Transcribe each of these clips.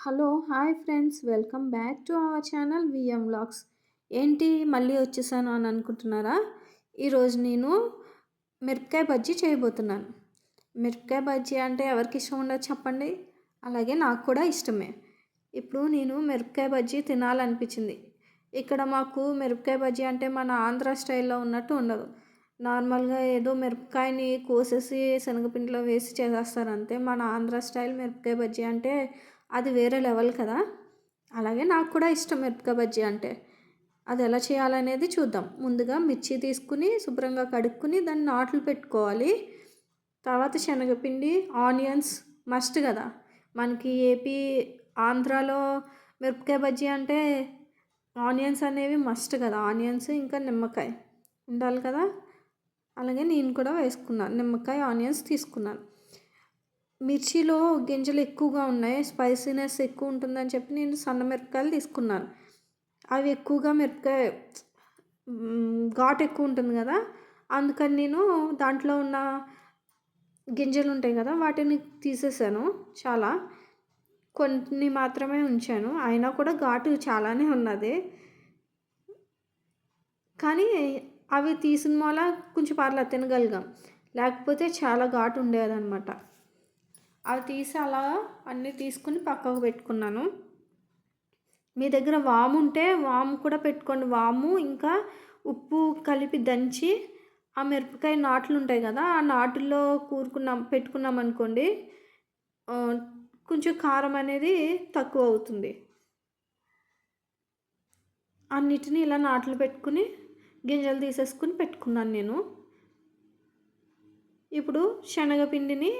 Hello! Hi friends. Welcome back to our channel VM vlogs. ఏంటి మళ్ళీ వచ్చేసాను అని అనుకుంటున్నారా? ఈరోజు నేను మిరపకాయ బజ్జీ చేయబోతున్నాను. మిరపకాయ బజ్జీ అంటే ఎవరికి ఇష్టం ఉండదు చెప్పండి? అలాగే నాకు కూడా ఇష్టమే. ఇప్పుడు నేను మిరపకాయ బజ్జీ తినాలనిపించింది. ఇక్కడ మాకు మిరపకాయ బజ్జీ అంటే మన ఆంధ్ర స్టైల్‌లో ఉన్నట్టు ఉండదు. నార్మల్‌గా ఏదో మిరపకాయని కోసేసి శనగపిండిలో వేసి చేసేస్తారు అంతే. మన ఆంధ్ర స్టైల్ మిరపకాయ బజ్జీ అంటే అది వేరే లెవెల్ కదా! అలాగే నాకు కూడా ఇష్టం మిరపకాయ బజ్జీ అంటే. అది ఎలా చేయాలనేది చూద్దాం. ముందుగా మిర్చి తీసుకుని శుభ్రంగా కడుక్కొని దాన్ని నాట్లు పెట్టుకోవాలి. తర్వాత శనగపిండి, ఆనియన్స్ మస్ట్ కదా! మనకి ఏపీ, ఆంధ్రాలో మిరపకాయ బజ్జీ అంటే ఆనియన్స్ అనేవి మస్ట్ కదా! ఆనియన్స్ ఇంకా నిమ్మకాయ ఉండాలి కదా! అలాగే నేను కూడా వేసుకున్నాను. నిమ్మకాయ, ఆనియన్స్ తీసుకున్నాను. మిర్చిలో గింజలు ఎక్కువగా ఉన్నాయి. స్పైసీనెస్ ఎక్కువ ఉంటుందని చెప్పి నేను సన్న మిరపకాయలు తీసుకున్నాను. అవి ఎక్కువగా మిరపకాయ ఘాటు ఎక్కువ ఉంటుంది కదా! అందుకని నేను దాంట్లో ఉన్న గింజలు ఉంటాయి కదా! వాటిని తీసేసాను చాలా. కొన్ని మాత్రమే ఉంచాను. అయినా కూడా ఘాటు చాలానే ఉన్నది. కానీ అవి తీసిన మూల కొంచెం పర్లేదు తినగలిగాం. లేకపోతే చాలా ఘాటు ఉండేదనమాట. అవి తీసి అలా అన్నీ తీసుకుని పక్కకు పెట్టుకున్నాను. మీ దగ్గర వాము ఉంటే వాము కూడా పెట్టుకోండి. వాము ఇంకా ఉప్పు కలిపి దంచి ఆ మిరపకాయ నాట్లు ఉంటాయి కదా! ఆ నాటుల్లో పెట్టుకున్నామనుకోండి కొంచెం కారం అనేది తక్కువ అవుతుంది. అన్నిటిని ఇలా నాట్లు పెట్టుకుని గింజలు తీసేసుకుని పెట్టుకున్నాను నేను. ఇప్పుడు శనగపిండిని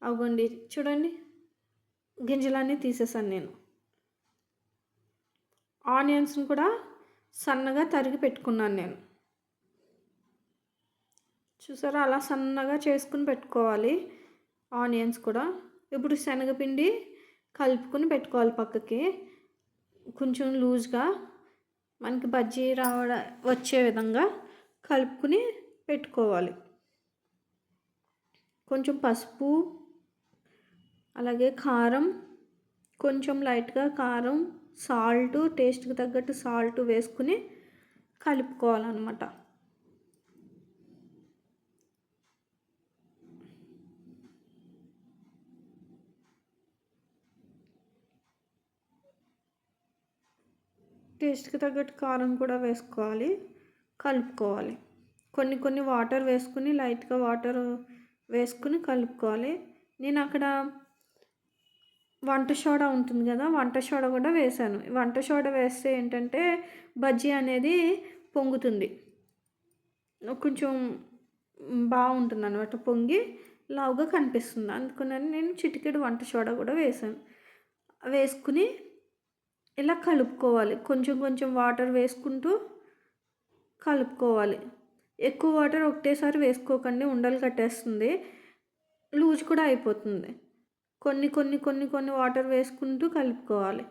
అవ్వండి చూడండి గింజలన్నీ తీసేసాను నేను. ఆనియన్స్‌ని కూడా సన్నగా తరిగి పెట్టుకున్నాను నేను. చూసారా అలా సన్నగా చేసుకుని పెట్టుకోవాలి ఆనియన్స్ కూడా. ఇప్పుడు శనగపిండి కలుపుకొని పెట్టుకోవాలి పక్కకి. కొంచెం లూజ్‌గా మనకి బజ్జీ వచ్చే విధంగా కలుపుకొని పెట్టుకోవాలి. కొంచెం పసుపు, అలాగే కారం, కొంచెం లైట్‌గా కారం, సాల్టు టేస్ట్‌కి తగ్గట్టు సాల్ట్ వేసుకుని కలుపుకోవాలన్నమాట. టేస్ట్‌కి తగ్గట్టు కారం కూడా వేసుకోవాలి. కలుపుకోవాలి. కొన్ని వాటర్ వేసుకుని లైట్‌గా వాటర్ వేసుకుని కలుపుకోవాలి. నేను అక్కడ వంట సోడా ఉంటుంది కదా! వంట సోడా కూడా వేశాను. వంట సోడా వేస్తే ఏంటంటే బజ్జీ అనేది పొంగుతుంది. కొంచెం బాగుంటుందన్నమాట. పొంగి లావుగా కనిపిస్తుంది. అందుకని నేను చిటికెడు వంట సోడా కూడా వేశాను. వేసుకుని ఇలా కలుపుకోవాలి. కొంచెం కొంచెం వాటర్ వేసుకుంటూ కలుపుకోవాలి. ఎక్కువ వాటర్ ఒకటేసారి వేసుకోకండి. ఉండలు కట్టేస్తుంది. లూజ్ కూడా అయిపోతుంది. కొన్ని వాటర్ వేసుకుంటూ కలుపుకోవాలి.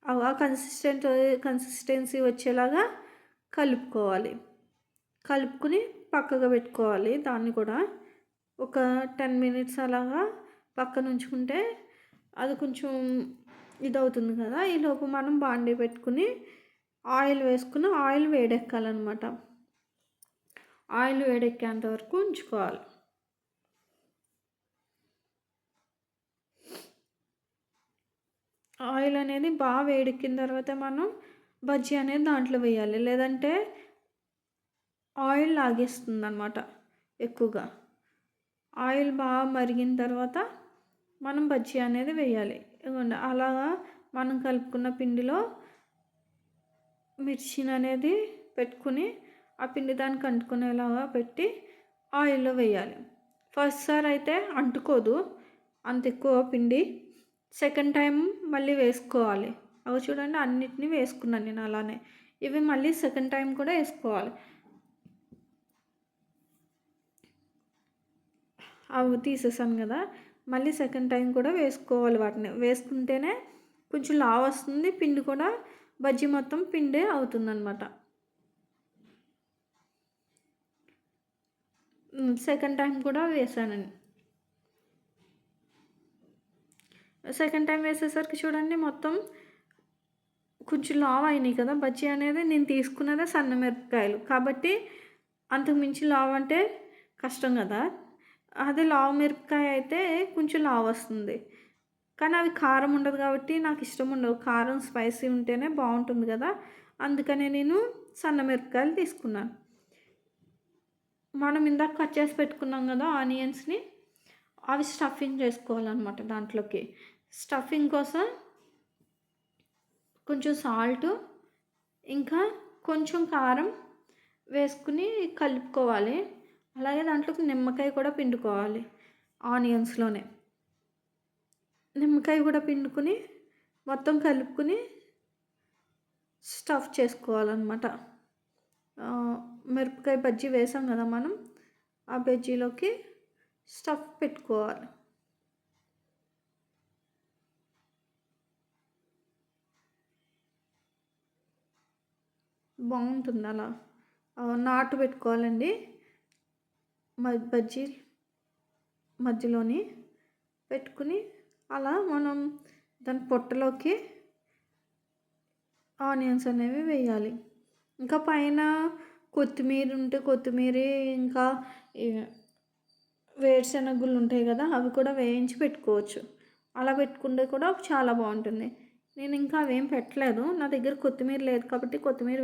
ఆ కన్సిస్టెన్సీ వచ్చేలాగా కలుపుకోవాలి. కలుపుకొని పక్కగా పెట్టుకోవాలి. దాన్ని కూడా ఒక 10 మినిట్స్ అలాగా పక్కన ఉంచుకుంటే అది కొంచెం ఇదవుతుంది కదా! ఈలోపు మనం బాండీ పెట్టుకుని ఆయిల్ వేసుకుని ఆయిల్ వేడెక్కాలన్నమాట. ఆయిల్ వేడెక్కేంత వరకు ఉంచుకోవాలి. ఆయిల్ అనేది బాగా వేడెక్కిన తర్వాత మనం బజ్జీ అనేది దాంట్లో వేయాలి. లేదంటే ఆయిల్ లాగేస్తుందన్నమాట ఎక్కువగా. ఆయిల్ బాగా మరిగిన తర్వాత మనం బజ్జీ అనేది వేయాలి. ఇదిగోండి అలాగా మనం కలుపుకున్న పిండిలో మిర్చిని అనేది పెట్టుకుని ఆ పిండి దానికి అంటుకునేలాగా పెట్టి ఆయిల్లో వేయాలి. ఫస్ట్ సారి అయితే అంటుకోదు అంత ఎక్కువ పిండి. సెకండ్ టైం మళ్ళీ వేసుకోవాలి. అవి చూడండి అన్నిటినీ వేసుకున్నాను నేను అలానే. ఇవి మళ్ళీ సెకండ్ టైం కూడా వేసుకోవాలి. అవి తీసేసాను కదా! మళ్ళీ సెకండ్ టైం కూడా వేసుకోవాలి వాటిని. వేసుకుంటేనే కొంచెం లావు వస్తుంది. పిండి కూడా బజ్జీ మొత్తం పిండే అవుతుందన్నమాట. సెకండ్ టైం కూడా వేసానండి. సెకండ్ టైం వేసేసరికి చూడండి మొత్తం కొంచెం లావు అయినాయి కదా. బజ్జీ అనేది నేను తీసుకున్నదే సన్న మిరపకాయలు కాబట్టి అంతకు మించి లావు అంటే కష్టం కదా. అదే లావు మిరపకాయ అయితే కొంచెం లావు వస్తుంది. కానీ అవి కారం ఉండదు కాబట్టి నాకు ఇష్టం ఉండవు. కారం స్పైసీ ఉంటేనే బాగుంటుంది కదా. అందుకనే నేను సన్న మిరపకాయలు తీసుకున్నాను. మనం ఇందాక కట్ చేసి పెట్టుకున్నాం కదా ఆనియన్స్ని, అవి స్టఫింగ్ చేసుకోవాలన్నమాట. దాంట్లోకి స్టఫింగ్ కోసం కొంచెం సాల్ట్ ఇంకా కొంచెం కారం వేసుకుని కలుపుకోవాలి. అలాగే దాంట్లోకి నిమ్మకాయ కూడా పిండుకోవాలి. ఆనియన్స్లోనే నిమ్మకాయ కూడా పిండుకుని మొత్తం కలుపుకుని స్టఫ్ చేసుకోవాలన్నమాట. మిరపకాయ బజ్జీ వేసాం కదా మనం, ఆ బజ్జీలోకి స్టఫ్ పెట్టుకోవాలి. బాగుంటుంది అలా నాటు పెట్టుకోవాలండి. బజ్జీ మధ్యలోని పెట్టుకుని అలా మనం దాని పొట్టలోకి ఆనియన్స్ అనేవి వేయాలి. ఇంకా పైన కొత్తిమీర ఉంటే కొత్తిమీర, ఇంకా వేరుశనగుళ్ళు ఉంటాయి కదా, అవి కూడా వేయించి పెట్టుకోవచ్చు. అలా పెట్టుకుంటే కూడా చాలా బాగుంటుంది. నేను ఇంకా అవేం పెట్టలేదు, నా దగ్గర కొత్తిమీర లేదు కాబట్టి కొత్తిమీర